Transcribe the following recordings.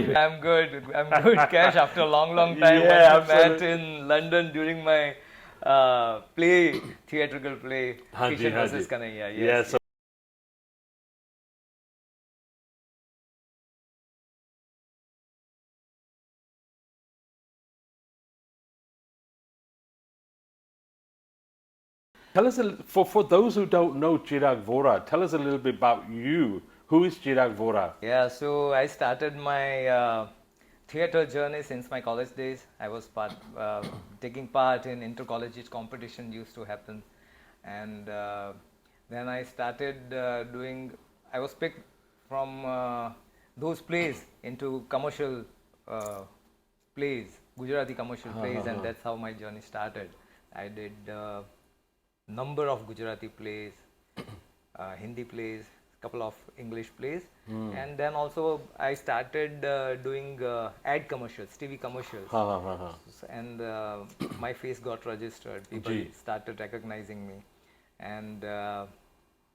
you? I'm good. I'm good, Cash. After a long time, Yeah, when we met absolutely. in London during my theatrical play, हाँ जी, Kishan हाँ versus ji. Kanhaiya. Yeah, Yes. so tell us, for those who don't know Chirag Vora, tell us a little bit about you. Who is Chirag Vora? Yeah, so I started my theater journey since my college days. I was taking part in inter-collegiate competition used to happen, and then I started doing. I was picked from those plays into commercial uh, plays, Gujarati commercial plays, and that's how my journey started. I did number of Gujarati plays, Hindi plays, couple of English plays, and then also I started doing ad commercials, TV commercials, हाँ हाँ हाँ हाँ. and my face got registered. People ji. started recognizing me, and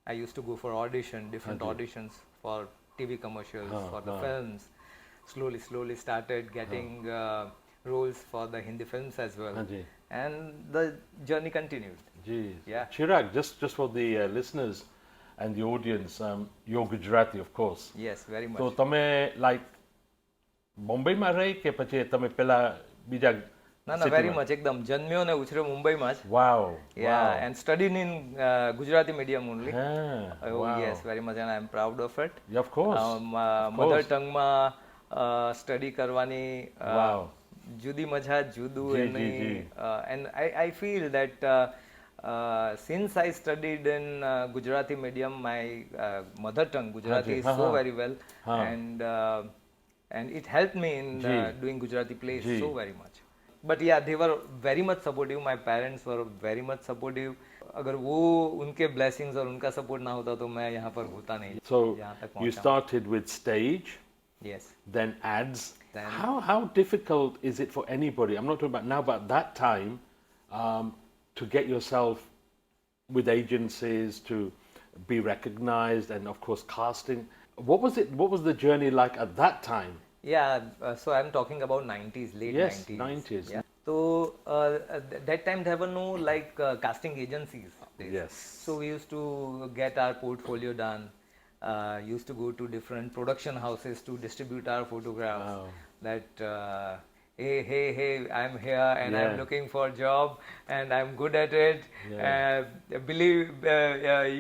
I used to go for different ji. auditions for TV commercials, हाँ for the हाँ. films. Slowly started getting roles for the Hindi films as well, हाँ जी. and the journey continued. Gee. Yeah. Chirag, just for the listeners and the audience, you're Gujarati, of course. Yes, very much. તો તમે like બોમ્બેમાં રહી કે પછી તમે પેલા બીજા No, very સિટીમાં? much. એકદમ જન્મ્યો ને ઉછર્યો મુંબઈમાં જ. Wow. Yeah, Wow. and studied in Gujarati medium only. Ah, Oh wow. yes, very much, and I'm proud of it. Yeah, of course. Of mother course. ટંગમાં સ્ટડી કરવાની Wow. જુદી મજા જુદું જી, એની જી, જી. and I feel that since I studied in Gujarati medium, my mother tongue Gujarati G, is હા, so હા. very well, હા. and it helped me in G. doing Gujarati plays G. so very much. But yeah, they were very much supportive. My parents were very much supportive. अगर वो उनके blessings और उनका support ना होता तो मैं यहाँ पर होता नहीं So यहाँ तक you पहुँचा. started with stage, Yes. then ads. Then- How difficult is it for anybody? I'm not talking about now, but at that time, to get yourself with agencies to be recognized, and of course casting. What was it? What was the journey like at that time? Yeah, so I'm talking about 90s, late Yes, 90s. 90s. Yeah. So that time there were no like casting agencies. Yes. So we used to get our portfolio done. Used to go to different production houses to distribute our photographs. Wow. That hey, I'm here and Yeah. I'm looking for a job and I'm good at it. Yeah. Believe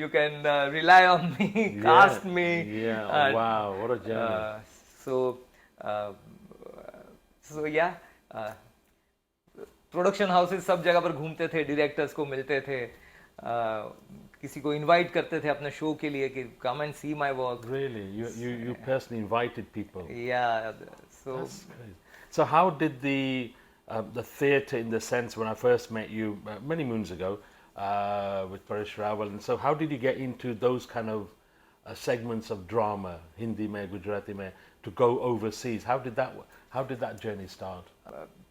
you can rely on me, cast me. Yeah. Wow. What a journey. So uh, so yeah, production houses सब जगह पर घूमते थे, directors को मिलते थे, किसी को इनवाइट करते थे अपने शो के लिए कि come and see my work. Really, you personally invited people. Yeah, so That's crazy. So how did the theatre, in the sense, when I first met you many moons ago with Paresh Rawal, and so how did you get into those kind of segments of drama, Hindi mein, Gujarati mein, to go overseas? How did that journey start?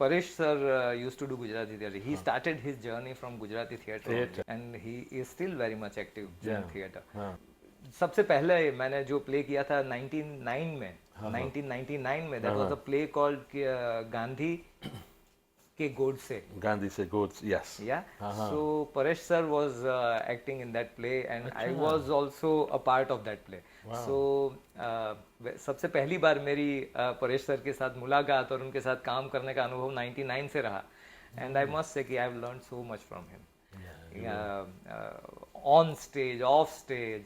Paresh sir used to do Gujarati theatre. He started his journey from Gujarati theatre, Theatre. and he is still very much active Yeah. in theatre. हाँ. सबसे पहले मैंने जो play किया था 1999 में, that was a play called Gandhi के Godse. Gandhi said, "Good, yes." Yeah. So Paresh sir was acting in that play, and I was also a part of that play. Wow. So सबसे पहली बार मेरी परेश सर के साथ मुलाकात और उनके साथ काम करने का अनुभव 99 से रहा, and I must say कि I have learned so much from him. On stage, off stage.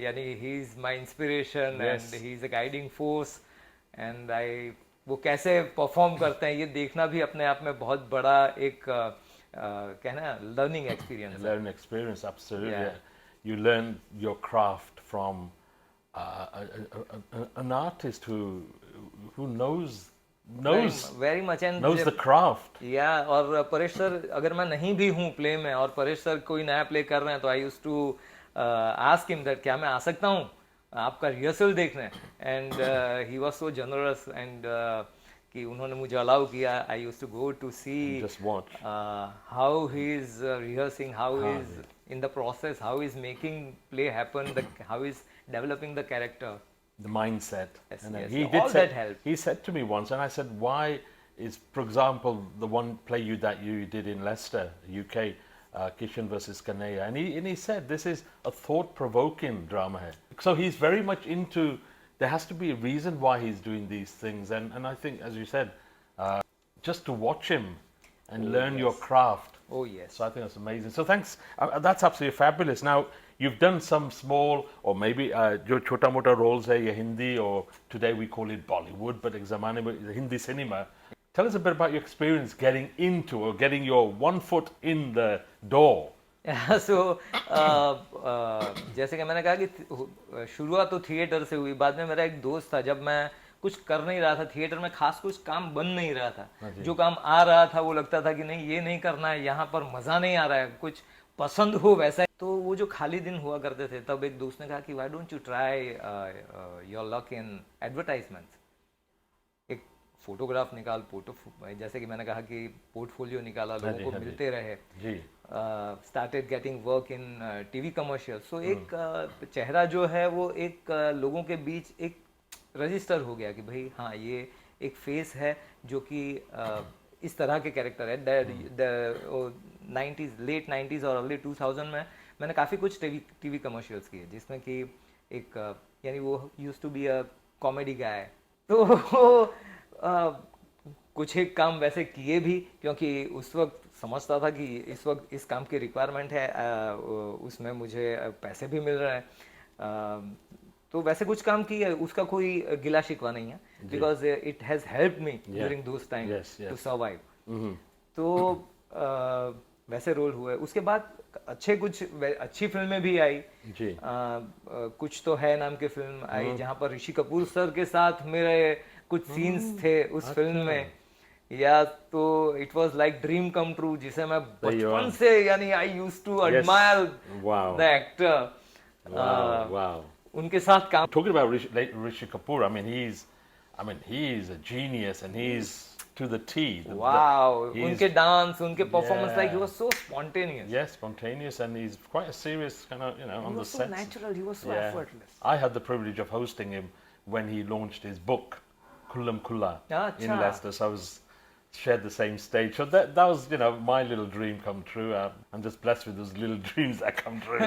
यानी he is my inspiration, Yes. and he is a guiding force, and I वो कैसे परफॉर्म करते हैं ये देखना भी अपने आप में बहुत बड़ा एक कहना learning experience. Learn experience, absolutely. Yeah. You learn your craft from an artist who knows very much and knows the craft. या. और परेश सर अगर मैं नहीं भी हूँ प्ले में और परेश सर कोई नया प्ले कर रहे हैं तो I used to ask him that क्या मैं आ सकता हूँ आपका रिहर्सल देखने, and he was so generous and कि उन्होंने मुझे अलाउ किया. I used to go to see Just watch. how he is rehearsing, how he is in the process, how he is making play happen, how he is developing the character. the mindset. Yes, And yes, he all did say, that helped. he said to me once, and I said, why is, for example, the one play that you did in Leicester, UK, Kishan versus Kanhaiya, and he said this is a thought-provoking drama hai. So he's very much into, there has to be a reason why he's doing these things, and I think, as you said, just to watch him and learn your yes. craft. Oh yes. So I think that's amazing. So thanks. That's absolutely fabulous. Now you've done some small, or maybe जो छोटा मोटा roles है या Hindi, or today we call it Bollywood, but एक ज़माने में the Hindi cinema. Tell us a bit about your experience getting into, or getting your one foot in the door. सो जैसे कि मैंने कहा कि शुरुआत तो थिएटर से हुई। बाद में मेरा एक दोस्त था, जब मैं कुछ कर नहीं रहा था थिएटर में, खास कुछ काम बन नहीं रहा था, जो काम आ रहा था वो लगता था कि नहीं ये नहीं करना है, यहाँ पर मज़ा नहीं आ रहा है, कुछ पसंद हो वैसा। तो वो जो खाली दिन हुआ करते थे, तब एक दोस्त ने कहा कि why don't you try your luck in advertisements. एक फोटोग्राफ निकाल, जैसे कि मैंने कहा कि पोर्टफोलियो निकाला, लोगों को मिलते रहे, जी। Started getting work in TV commercial. So एक चेहरा जो है वो एक लोगों के बीच एक रजिस्टर हो गया कि भाई हाँ ये एक फेस है जो कि इस तरह के कैरेक्टर है। 90s, लेट 90s और अर्ली 2000 में मैंने काफ़ी कुछ टीवी कमर्शियल्स किए, जिसमें कि एक यानी वो use to be a comedy guy. तो कुछ एक काम वैसे किए भी, क्योंकि उस वक्त समझता था कि इस वक्त इस काम की रिक्वायरमेंट है, उसमें मुझे पैसे भी मिल रहे हैं। तो वैसे कुछ काम किए, उसका कोई गिला शिकवा नहीं है, because it has help me during those time to survive. तो वैसे रोल हुए। उसके बाद अच्छी फिल्में भी आई जी। कुछ तो है नाम की फिल्म आई, जहाँ पर ऋषि कपूर सर के साथ मेरे कुछ सीन्स थे उस फिल्म में। या तो it was like dream come true, जिसे मैं बचपन से यानी I used to admire the actor. Wow. उनके साथ काम। Talking about Rishi Kapoor, I mean he's a genius, and he's to the T. Wow. उनके डांस, उनके performance, like he was so spontaneous. Yes, spontaneous, and he's quite a serious kind of, on the set. He was so natural, he was so effortless. I had the privilege of hosting him when he launched his book, Kullam Kulla, in Leicester. So I was shared the same stage. So that was, my little dream come true. I'm just blessed with those little dreams that come true.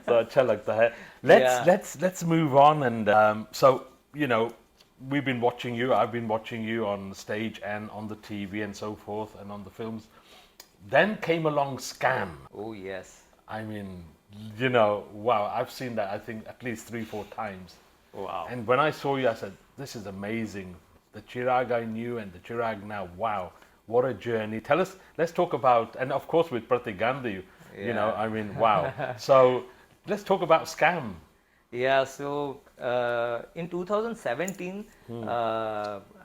So अच्छा लगता है. Let's move on, and so we've been watching you. I've been watching you on the stage and on the TV and so forth, and on the films. Then came along Scam. Oh yes. I mean, wow! I've seen that, I think, at least 3-4 times. Wow. And when I saw you, I said, "This is amazing." The Chirag I knew and the Chirag now, wow, what a journey. Tell us, let's talk about, and of course with Pratik Gandhi, wow. So let's talk about Scam. Yeah, so in 2017,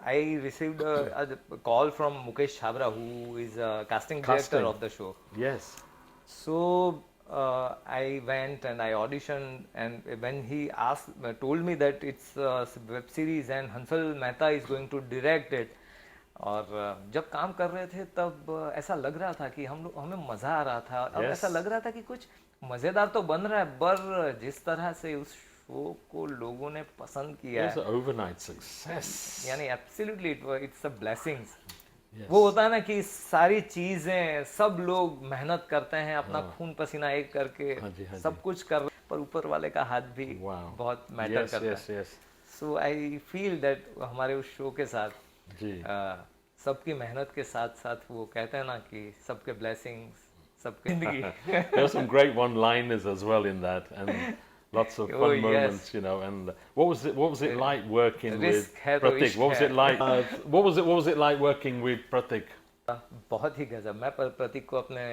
I received a call from Mukesh Chhabra, who is a casting director of the show. Yes. So I went and I auditioned, and when he told me that it's a web series and Hansal Mehta is going to direct it, और जब काम कर रहे थे तब ऐसा लग रहा था कि हमें मज़ा आ रहा था, और ऐसा लग रहा था कि कुछ मज़ेदार तो बन रहा है, पर जिस तरह से उस शो को लोगों ने पसंद किया है, It was an overnight success. यानी एब्सोल्युटली इट्स अ ब्लेसिंग्स। वो होता है ना कि सारी चीजें, सब लोग मेहनत करते हैं, अपना खून पसीना एक करके सब कुछ कर, पर ऊपर वाले का हाथ भी बहुत मैटर करता है। सो आई फील दैट हमारे उस शो के साथ सबकी मेहनत के साथ साथ वो कहते हैं ना कि सबके ब्लेसिंग्स, सबकी जिंदगी। There are some great one-liners as well in that, and lots of fun moments, and what was it like working with Pratik? What was it like? What was it like working with Pratik? बहुत ही गजब। मैं प्रतीक को अपने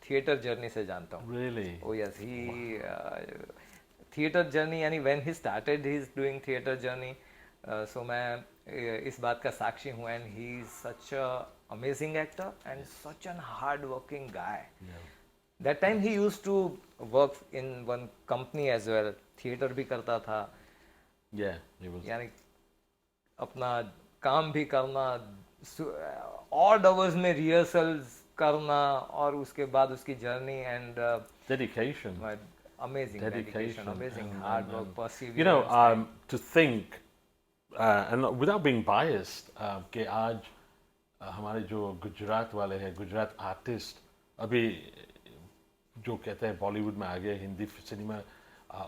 theatre journey से जानता हूँ। Really? Oh yes, he theatre journey, यानी when he started his doing theater journey, so मैं इस बात का साक्षी हूँ, and he is such a amazing actor and such an hard working guy. That time he used to work in one company as well, theatre भी करता था। Yeah, he was. यानी अपना काम भी करना, ऑड आवर्स में रिहर्सल्स करना, और उसके बाद उसकी journey and dedication, amazing dedication, amazing hard work, perseverance. To think and without being biased, कि आज हमारे जो गुजरात वाले हैं, गुजरात आर्टिस्ट अभी जो कहते हैं बॉलीवुड में आ गए, Hindi cinema,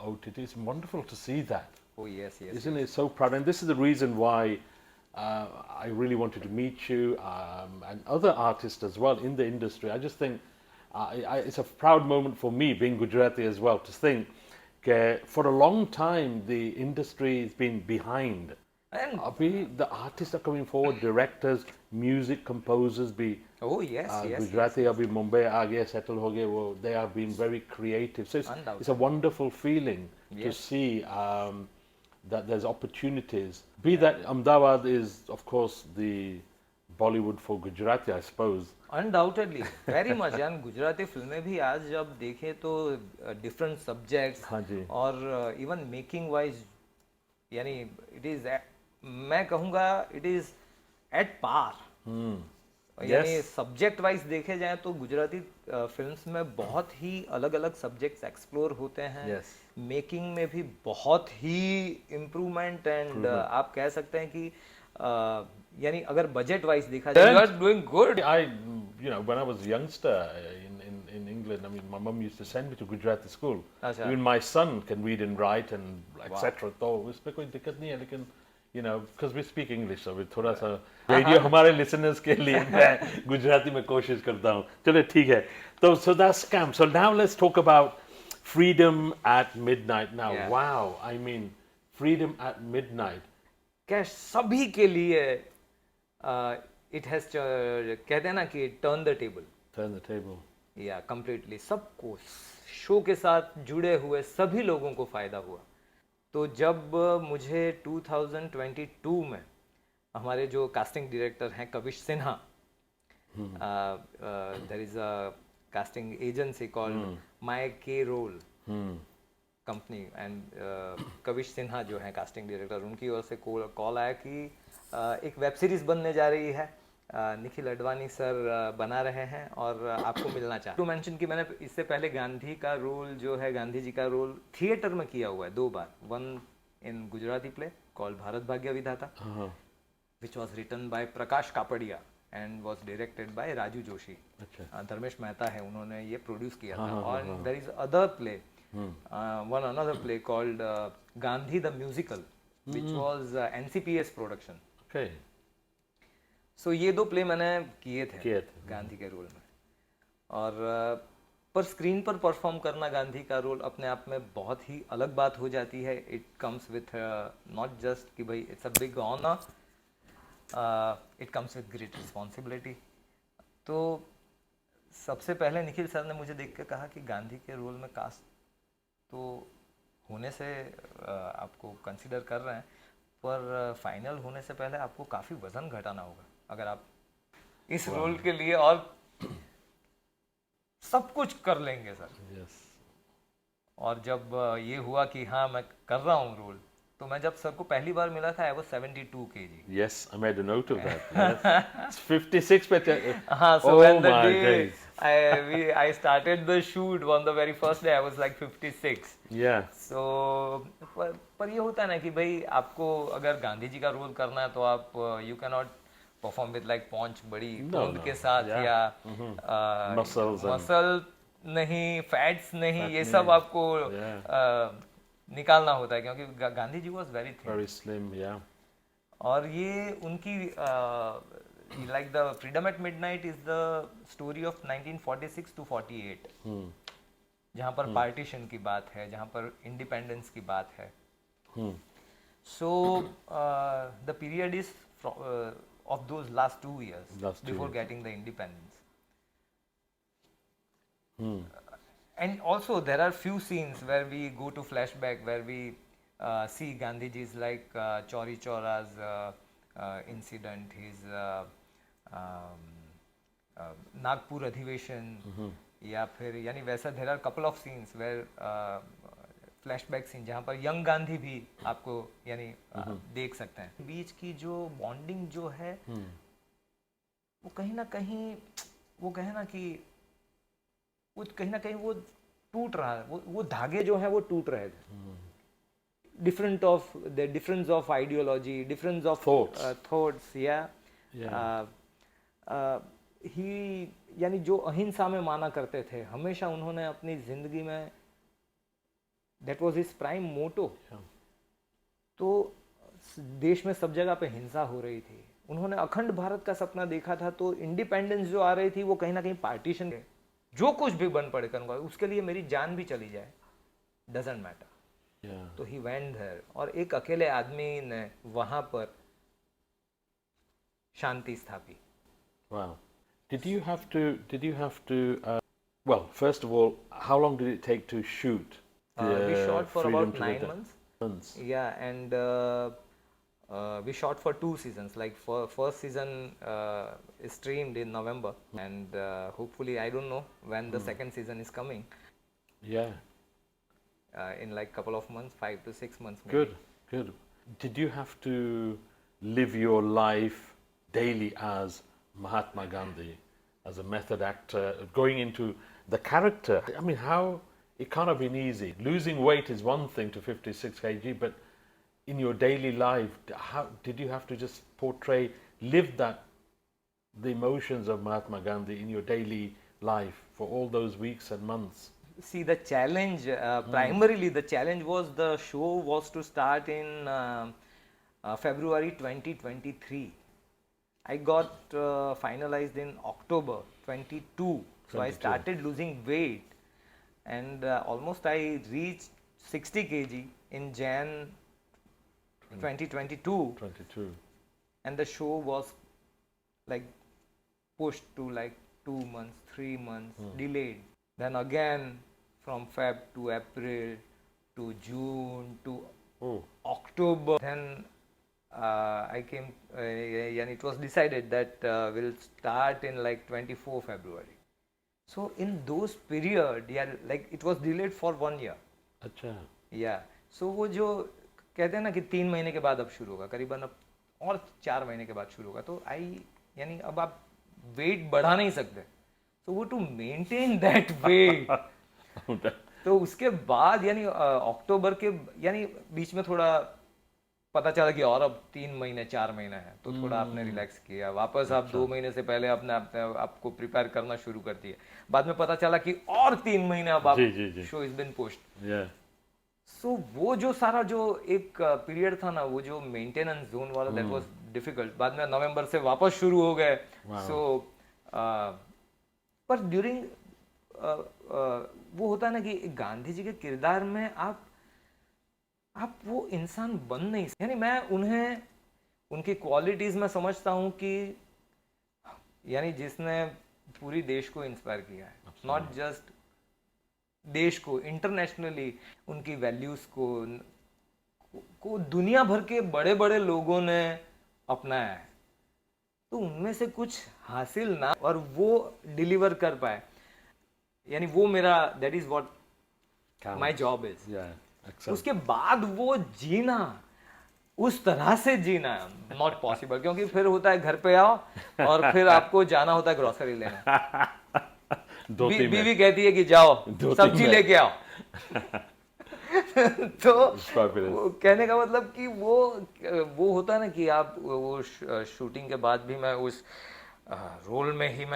OTT, it's wonderful to see that. Oh yes, yes. Isn't it so proud? And this is the reason why I really wanted to meet you and other artists as well in the industry. I just think it's a proud moment for me, being Gujarati as well, to think that for a long time the industry has been behind. And The artists are coming forward, directors, music composers, oh yes, yes. Gujarati abhi Mumbai aa gaya, settle ho gaye, they have been very creative. So it's a wonderful feeling to see that there's opportunities. Be that Ahmedabad is, of course, the Bollywood for Gujarati, I suppose. Undoubtedly very much यार गुजराती फिल्में भी आज जब देखें तो different subjects हाँ जी। और even making wise यानी इट इज मैं कहूँगा इट इज एट पार यानी सब्जेक्ट वाइज देखे जाए तो गुजराती फिल्म्स में बहुत ही अलग अलग सब्जेक्ट्स एक्सप्लोर होते हैं मेकिंग में भी बहुत ही इम्प्रूवमेंट एंड आप कह सकते हैं कि यानी अगर बजट वाइज देखा जाए, you are doing good. When I was a youngster in England, I mean, my mum used to send me to Gujarati school. अच्छा. Even my son can read and write and etc. तो इसमें कोई दिक्कत नहीं है, लेकिन because we speak English, so थोड़ा सा रेडियो हमारे listeners के लिए मैं गुजराती में कोशिश करता हूँ. चलो ठीक है. So that's scam. So now let's talk about Freedom at Midnight. Now, wow, I mean, Freedom at Midnight. क्या सभी के लिए इट हैज कहते हैं ना कि टर्न द टेबल या कंप्लीटली सबको शो के साथ जुड़े हुए सभी लोगों को फायदा हुआ. तो जब मुझे 2022 में हमारे जो कास्टिंग डायरेक्टर हैं Kavish Sinha, there is a casting agency called my K role company and Kavish Sinha जो है कास्टिंग डायरेक्टर, उनकी ओर से कॉल आया कि एक वेब सीरीज बनने जा रही है, निखिल अडवाणी सर बना रहे हैं और आपको मिलना चाहते. टू मेंशन कि मैंने इससे पहले गांधी का रोल जो है, गांधी जी का रोल थिएटर में किया हुआ है 2 बार. One in Gujarati play called Bharat Bhagya Vidhata, which was written by Prakash Kapadia and was directed by Raju Joshi. Dharmesh Mehta है, उन्होंने ये प्रोड्यूस किया था. और there is other play, one another play called Gandhi the Musical, which was NCPS production. Okay. So ये 2 प्ले मैंने किए थे गांधी के रोल में. और पर स्क्रीन पर परफॉर्म करना गांधी का रोल अपने आप में बहुत ही अलग बात हो जाती है. It comes with not just कि भाई it's a big honour, it comes with great responsibility. तो सबसे पहले निखिल सर ने मुझे देख के कहा कि गांधी के रोल में कास्ट तो होने से आपको कंसिडर कर रहे हैं, पर फाइनल होने से पहले आपको काफ़ी वज़न घटाना होगा अगर आप इस रोल के लिए, और सब कुछ कर लेंगे सर. और जब ये हुआ कि हाँ मैं कर रहा हूँ रोल, तो मैं जब सर को पहली बार मिला था, I was 72 kg. Yes, I made a note of that. Yes. It's 56, but हाँ, so when the day I started the shoot on the very first day, I was like 56. Yeah. So पर ये होता है ना कि भाई आपको अगर गांधी जी का रोल करना है तो आप you cannot perform with like paunch बड़ी पोंद के साथ या मसल नहीं, फैट्स नहीं, ये सब आपको निकालना होता है, क्योंकि Gandhi ji was very slim. और ये उनकी like the freedom at midnight is the story of 1946 to 48, जहाँ पर पार्टीशन की बात है, जहाँ पर इंडिपेंडेंस की बात है. So the period is of those last 2 years before getting the independence. And also there are few scenes where we go to flashback, where we see Gandhiji's like Chauri Chaura's incident, his Nagpur अधिवेशन, या फिर यानी वैसा there are couple of scenes where flashback scene जहाँ पर young Gandhi भी आपको यानी देख सकते हैं. बीच की जो बॉन्डिंग जो है वो कहीं ना कहीं वो कहे ना कि वो कहीं ना कहीं वो टूट रहा है, वो धागे जो है वो टूट रहे थे. different of the difference of ideology, difference of thoughts, yeah. ही यानी जो अहिंसा में माना करते थे, हमेशा उन्होंने अपनी जिंदगी में that was his prime motto. तो देश में सब जगह पे हिंसा हो रही थी, उन्होंने अखंड भारत का सपना देखा था, तो इंडिपेंडेंस जो आ रही थी वो कहीं ना कहीं पार्टीशन, जो कुछ भी बन पड़े करूंगा, उसके लिए मेरी जान भी चली जाए, डजंट मैटर. तो ही वेंट देयर, और एक अकेले आदमी ने वहां पर शांति स्थापी. Wow. Did you have to well, first of all, how long did it take to shoot? We shot for Freedom about to 9 Live? months. Yeah, and we shot for 2 seasons. Like first season is streamed in November, and hopefully, I don't know when the second season is coming. Yeah. In like couple of months, 5 to 6 months maybe. Good. Did you have to live your life daily as Mahatma Gandhi, as a method actor, going into the character? I mean, how, it can't have been easy. Losing weight is one thing to 56 kg, but in your daily life, how did you have to just portray, live the emotions of Mahatma Gandhi in your daily life for all those weeks and months? See, the challenge, primarily the challenge was the show was to start in February 2023. I got finalized in October 22. So I started losing weight, and almost I reached 60 kg in Jan 2022. And the show was like pushed to like 2 months, 3 months, delayed. Then again from Feb to April to June to October. Then I came, and it was decided that we'll start in like 24 February. So in those period, yeah, like it was delayed for 1 year. अच्छा. Yeah. So वो जो कहते हैं ना कि 3 महीने के बाद अब शुरू होगा, करीबन अब और 4 महीने के बाद शुरू होगा, तो यानी अब आप वेट बढ़ा नहीं सकते, so वो टू मेंटेन दैट वेट. तो उसके बाद यानी अक्टूबर के यानी बीच में थोड़ा पता चला कि और अब 3 महीने 4 महीने है, तो थोड़ा आपने रिलैक्स किया, वापस आप 2 महीने से पहले अपने आपको प्रिपेयर करना शुरू कर दिया. बाद में पता चला कि और 3 महीने अब आप शो इज बीन पुश्ड. सो वो जो सारा जो एक पीरियड था ना, वो जो मेंटेनेंस जोन वाला, दैट वाज डिफिकल्ट. बाद में नवंबर से वापस शुरू हो गए. सो पर ड्यूरिंग वो होता है ना कि गांधी जी के किरदार में आप वो इंसान बन नहीं, यानी मैं उन्हें उनकी क्वालिटीज में समझता हूँ कि यानी जिसने पूरी देश को इंस्पायर किया है, नॉट जस्ट देश को, इंटरनेशनली उनकी वैल्यूज को दुनिया भर के बड़े बड़े लोगों ने अपनाया है. तो उनमें से कुछ हासिल ना और वो डिलीवर कर पाए, यानी वो मेरा, that is what my job is. उसके बाद वो जीना, उस तरह से जीना नॉट पॉसिबल, क्योंकि फिर होता है घर पे आओ और फिर आपको जाना होता है ग्रोसरी लेने. बीवी कहती है कि जाओ सब्जी लेके आओ. तो कहने का मतलब कि वो होता है ना कि आप वो शूटिंग के बाद भी मैं उस रोल में ही